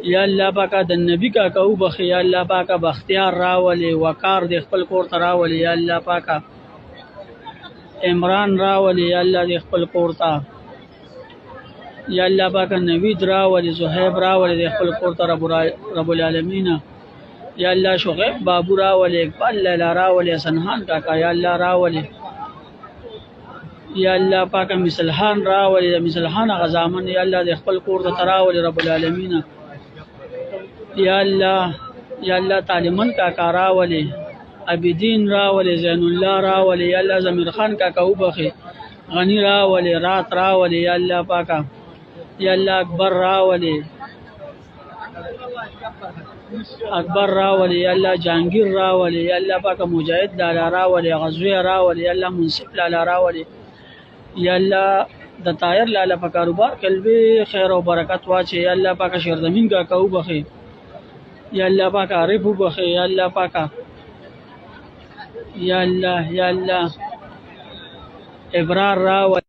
یا الله پاکه د نبی کاکا وبخي یا الله پاکه بختیار راولي وقار د خپل کور ته راولي یا الله پاکه عمران راولي یا الله د خپل کور ته یا الله پاکه نوید راولي زهیب راولي د خپل کور ته رب العالمین یا الله شغیب بابو راولي اقبال لیلا راولي سنهان کاکا یا الله راولي یا الله پاکه مثلحان راولي د مثلحان غزامن یا الله د خپل کور ته راولي رب العالمین یا الله طالمن کاکا راولي عبدین راولي زین الله راولي یا الله زمیر خان کاکا وبخي غنی راولي رات راولي یا الله پاکه یا الله اکبر راولي یا الله جهانگیر راولي یا الله پاکه مجاهد لالا راولي غزوی راولي یا الله منصف لالا راولي یا الله د طاهر لالا په کاروبار کې خیر او برکت واچي یا الله پاکه شیرزمین کاکا وبخي یا الله پاکه عارف وبخي یا الله پاکه یا الله ابرار راولي